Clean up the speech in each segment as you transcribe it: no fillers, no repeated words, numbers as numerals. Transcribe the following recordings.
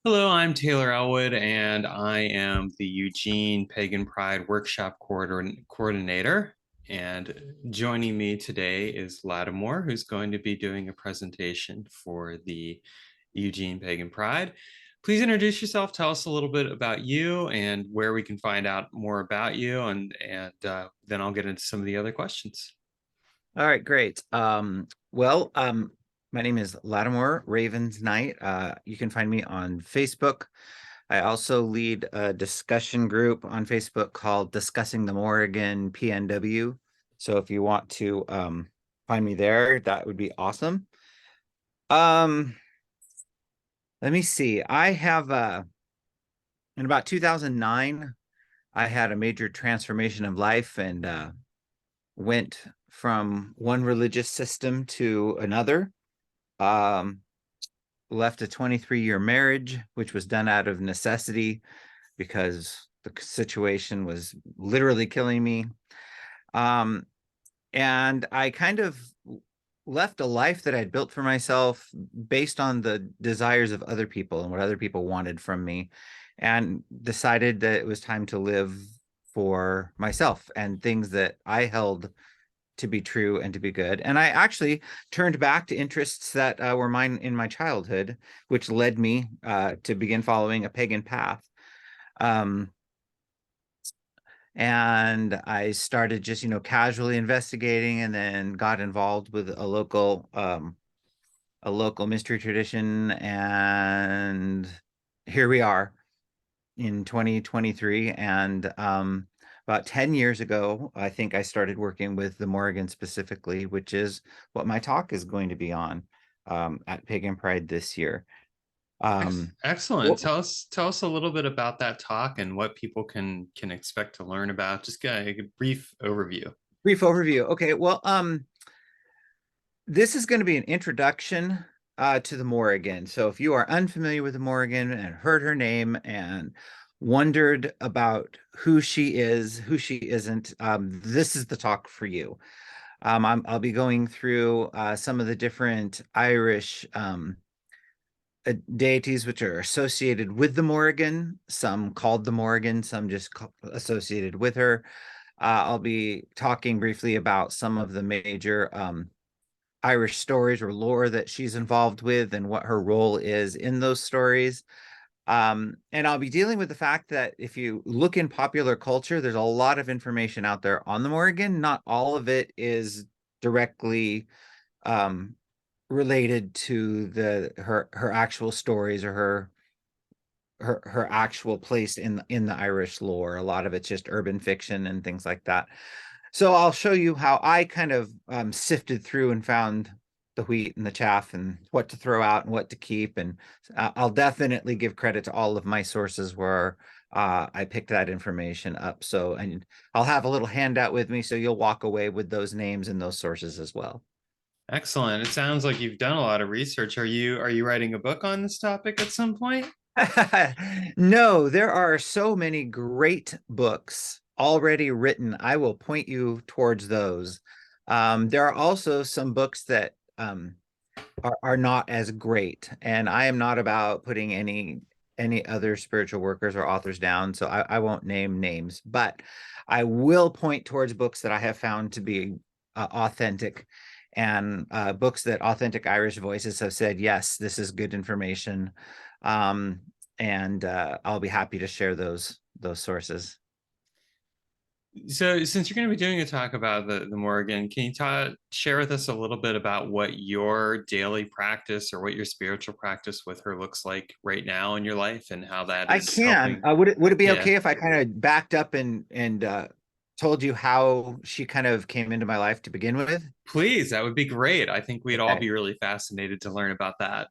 Hello, I'm Taylor Elwood, and I am the Eugene Pagan Pride Workshop Coordinator. And joining me today is Latimore, who's going to be doing a presentation for the Eugene Pagan Pride. Please introduce yourself, tell us a little bit about you and where we can find out more about you, and then I'll get into some of the other questions. All right, great. My name is Latimore Ravensnight. You can find me on Facebook. I also lead a discussion group on Facebook called Discussing the Morrigan PNW. So if you want to find me there, that would be awesome. Um, Let me see. In about 2009, I had a major transformation of life and went from one religious system to another. Um, Left a 23-year marriage, which was done out of necessity because the situation was literally killing me. Um, and I kind of left a life that I'd built for myself based on the desires of other people and what other people wanted from me, and decided that it was time to live for myself and things that I held to be true and to be good. And I actually turned back to interests that were mine in my childhood, which led me to begin following a pagan path. Um, and I started just, casually investigating, and then got involved with a local mystery tradition. And here we are in 2023. And about 10 years ago, I think I started working with the Morrigan specifically, which is what my talk is going to be on at Pagan Pride this year. Excellent. What Tell us a little bit about that talk and what people can expect to learn about. Just get a brief overview. Brief overview. Okay, well, this is going to be an introduction to the Morrigan. So if you are unfamiliar with the Morrigan and heard her name and wondered about who she is, who she isn't, this is the talk for you. I'll be going through some of the different Irish deities which are associated with the Morrigan, some called the Morrigan, some just associated with her. I'll be talking briefly about some of the major Irish stories or lore that she's involved with and what her role is in those stories. And I'll be dealing with the fact that if you look in popular culture, there's a lot of information out there on the Morrigan. Not all of it is directly um, related to her actual stories or her actual place in the Irish lore. A lot of it's just urban fiction and things like that. So I'll show you how I kind of sifted through and found the wheat and the chaff and what to throw out and what to keep. And I'll definitely give credit to all of my sources where I picked that information up. So, and I'll have a little handout with me, so you'll walk away with those names and those sources as well. Excellent. It sounds like you've done a lot of research. Are you writing a book on this topic at some point? No, there are so many great books already written. I will point you towards those. There are also some books that are not as great, and I am not about putting any other spiritual workers or authors down, so I won't name names, but I will point towards books that I have found to be authentic, and books that authentic Irish voices have said, yes, this is good information. Um, and I'll be happy to share those sources. So, since you're going to be doing a talk about the Morrigan, can you share with us a little bit about what your daily practice or what your spiritual practice with her looks like right now in your life and how that I is can. helping? Would it be Yeah, okay if I kind of backed up and told you how she kind of came into my life to begin with? please, that would be great. I think we'd all Okay. be really fascinated to learn about that.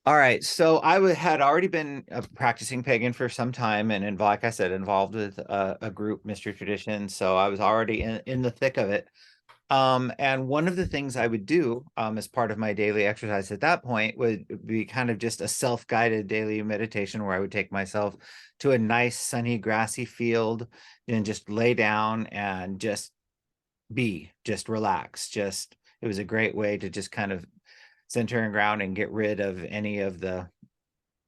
All right. So had already been practicing pagan for some time, and like I said, involved with a group mystery tradition. So I was already in the thick of it. And one of the things I would do as part of my daily exercise at that point would be kind of just a self-guided daily meditation where I would take myself to a nice sunny grassy field and just lay down and just relax. Just it was a great way to just kind of center and ground and get rid of any of the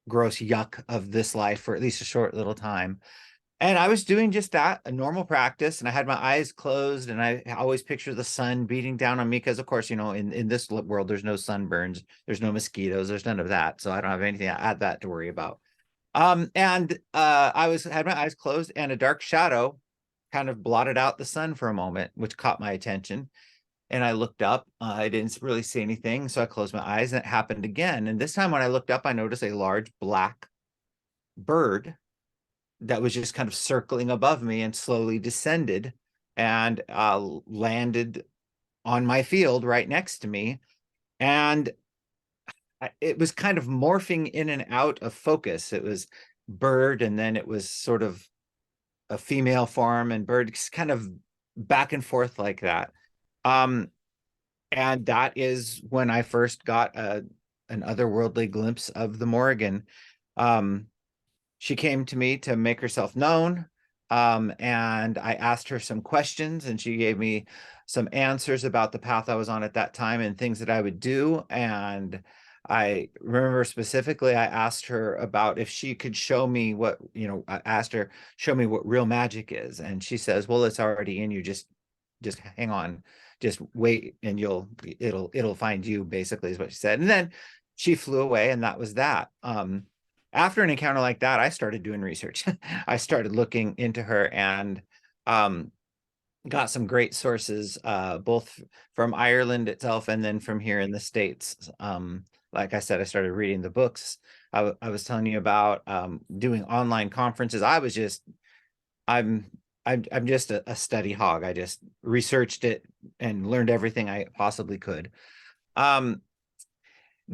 gross yuck of this life for at least a short little time. And I was doing just that, a normal practice, and I had my eyes closed, and I always picture the sun beating down on me because, of course, in this world, there's no sunburns, there's no mosquitoes, there's none of that, so I don't have anything at that to worry about. And had my eyes closed, and a dark shadow kind of blotted out the sun for a moment, which caught my attention. And I looked up. I didn't really see anything, so I closed my eyes, and it happened again. And this time, when I looked up, I noticed a large black bird that was just kind of circling above me and slowly descended and landed on my field right next to me. And it was kind of morphing in and out of focus. It was bird, and then it was sort of a female form and bird, kind of back and forth like that. And that is when I first got an otherworldly glimpse of the Morrigan. She came to me to make herself known. And I asked her some questions, and she gave me some answers about the path I was on at that time and things that I would do. And I remember specifically, I asked her about if she could show me I asked her, show me what real magic is. And she says, well, it's already in you. Just hang on, just wait, and it'll find you, basically, is what she said. And then she flew away, and that was that. After an encounter like that, I started doing research. I started looking into her, and got some great sources, both from Ireland itself and then from here in the States. Like I said, I started reading the books. I was telling you about doing online conferences. I'm just a study hog. I just researched it and learned everything I possibly could.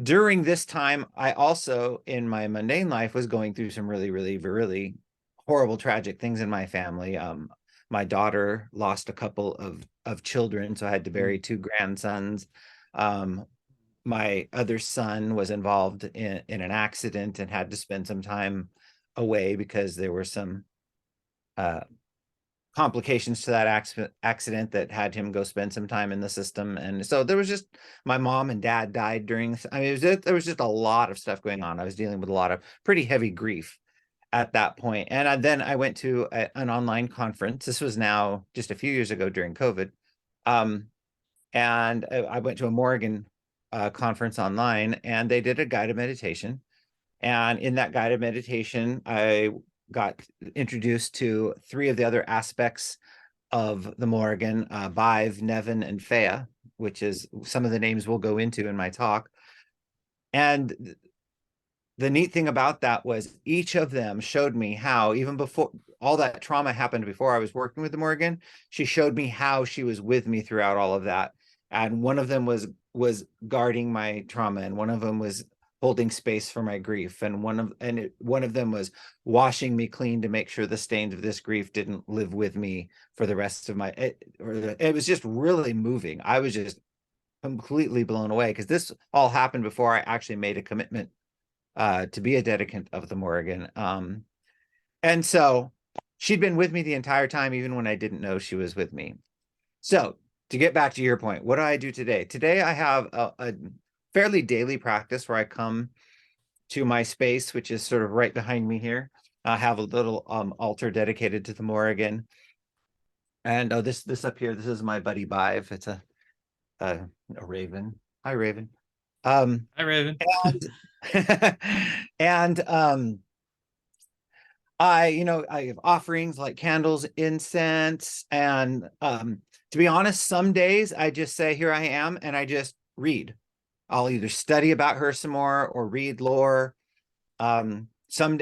During this time, I also, in my mundane life, was going through some really, really, really horrible, tragic things in my family. My daughter lost a couple of children, so I had to bury two grandsons. My other son was involved in an accident and had to spend some time away because there were some complications to that accident that had him go spend some time in the system. And so there was just, my mom and dad died during, there was just a lot of stuff going on. I was dealing with a lot of pretty heavy grief at that point. And then I went to an online conference. This was now just a few years ago during COVID. And I went to a Morrigan conference online, and they did a guided meditation. And in that guided meditation, I got introduced to three of the other aspects of the Morrigan, Bive, Nevin, and Fea, which is some of the names we'll go into in my talk. And the neat thing about that was each of them showed me how, even before all that trauma happened, before I was working with the Morrigan, she showed me how she was with me throughout all of that. And one of them was guarding my trauma, and one of them was holding space for my grief, and one of them was washing me clean to make sure the stains of this grief didn't live with me for the rest of it was just really moving. I was just completely blown away, because this all happened before I actually made a commitment to be a dedicant of the Morrigan. And so she'd been with me the entire time, even when I didn't know she was with me. So to get back to your point, what do I do today? Today, I have a fairly daily practice where I come to my space, which is sort of right behind me here. I have a little altar dedicated to the Morrigan. And this up here, this is my buddy Bive. It's a raven. Hi, Raven. Hi, Raven. And I have offerings like candles, incense, and to be honest, some days I just say, here I am, and I just read. I'll either study about her some more or read lore. I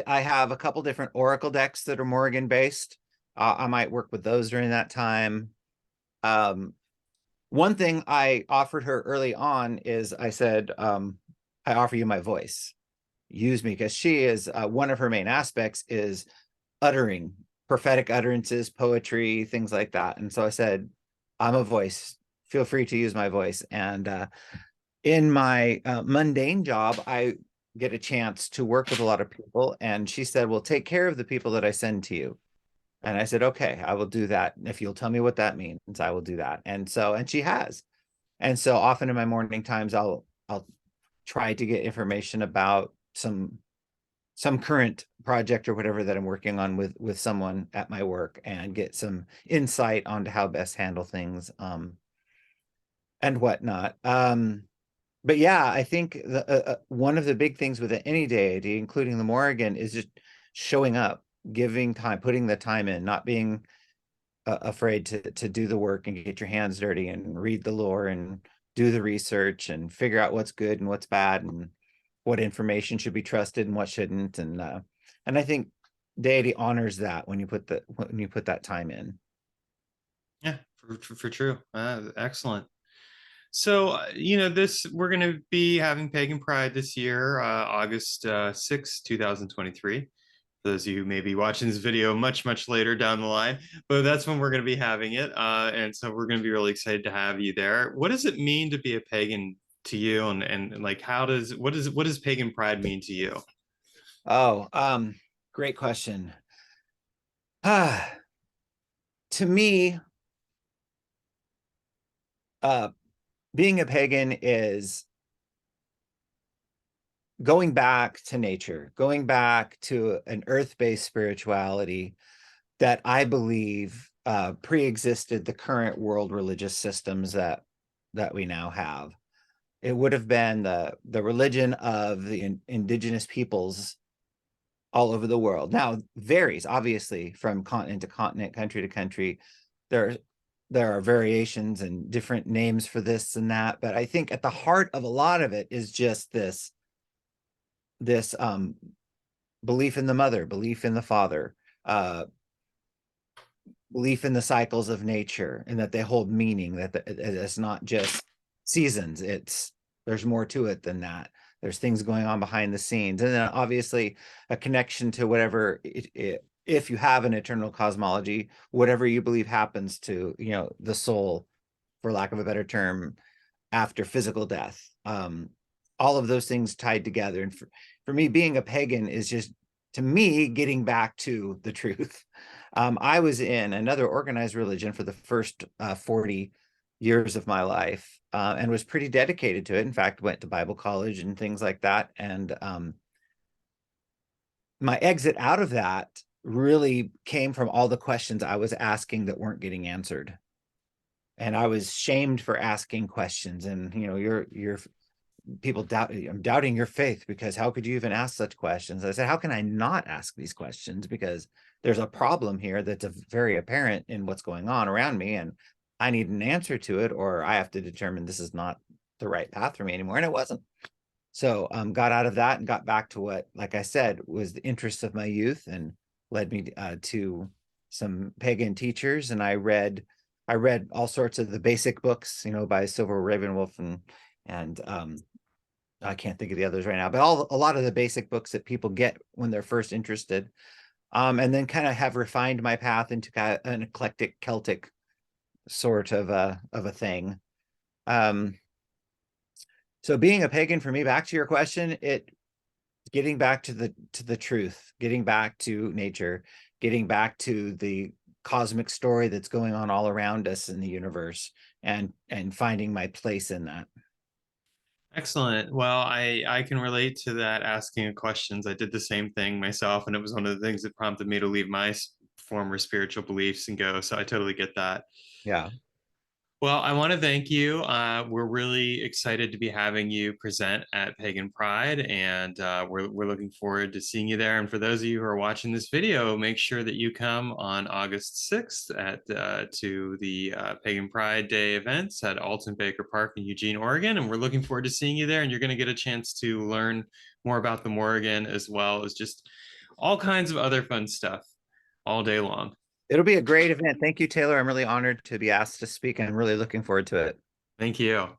have a couple different oracle decks that are Morrigan based. I might work with those during that time. One thing I offered her early on is I said, I offer you my voice. Use me, because she is one of her main aspects is uttering prophetic utterances, poetry, things like that. And so I said, I'm a voice. Feel free to use my voice. And in my mundane job, I get a chance to work with a lot of people. And she said, well, take care of the people that I send to you. And I said, okay, I will do that. If you'll tell me what that means, I will do that. And she has. And so often in my morning times, I'll try to get information about some some current project or whatever that I'm working on with someone at my work and get some insight onto how best handle things and whatnot. But yeah, I think one of the big things with any deity, including the Morrigan, is just showing up, giving time, putting the time in, not being afraid to do the work and get your hands dirty and read the lore and do the research and figure out what's good and what's bad and what information should be trusted and what shouldn't. And I think deity honors that when you put that time in. Yeah, for true. Excellent. So, this we're going to be having Pagan Pride this year, August 6th, 2023. For those of you who may be watching this video much later down the line, but that's when we're going to be having it. And so we're going to be really excited to have you there. What does it mean to be a pagan to you? And like, what does Pagan Pride mean to you? Oh, great question. To me, uh, being a pagan is going back to nature, going back to an earth-based spirituality that I believe pre-existed the current world religious systems that we now have. It would have been the religion of the indigenous peoples all over the world. Now, varies obviously from continent to continent, country to country. There, there are variations and different names for this and that, but I think at the heart of a lot of it is just this belief in the mother, belief in the father, uh, belief in the cycles of nature, and that they hold meaning. That it's not just seasons. There's more to it than that. There's things going on behind the scenes, and then obviously a connection to whatever if you have an eternal cosmology, whatever you believe happens to the soul, for lack of a better term, after physical death. All of those things tied together. And for me, being a pagan is just, to me, getting back to the truth. I was in another organized religion for the first 40 years of my life and was pretty dedicated to it. In fact, went to Bible college and things like that. And my exit out of that really came from all the questions I was asking that weren't getting answered. And I was shamed for asking questions. And you're people I'm doubting your faith because how could you even ask such questions? I said, how can I not ask these questions? Because there's a problem here that's very apparent in what's going on around me, and I need an answer to it, or I have to determine this is not the right path for me anymore. And it wasn't. So got out of that and got back to what, like I said, was the interests of my youth and led me to some pagan teachers. And I read all sorts of the basic books, by Silver Ravenwolf and I can't think of the others right now, but a lot of the basic books that people get when they're first interested. And then kind of have refined my path into kind of an eclectic Celtic sort of a thing. So being a pagan for me, back to your question, getting back to the truth, getting back to nature, getting back to the cosmic story that's going on all around us in the universe, and finding my place in that. Excellent. Well, I can relate to that asking of questions. I did the same thing myself, and it was one of the things that prompted me to leave my former spiritual beliefs and go. So I totally get that. Yeah. Well, I want to thank you. We're really excited to be having you present at Pagan Pride, and we're looking forward to seeing you there. And for those of you who are watching this video, make sure that you come on August 6th to the Pagan Pride Day events at Alton Baker Park in Eugene, Oregon. And we're looking forward to seeing you there. And you're going to get a chance to learn more about the Morrigan, as well as just all kinds of other fun stuff all day long. It'll be a great event. Thank you, Taylor. I'm really honored to be asked to speak. I'm really looking forward to it. Thank you.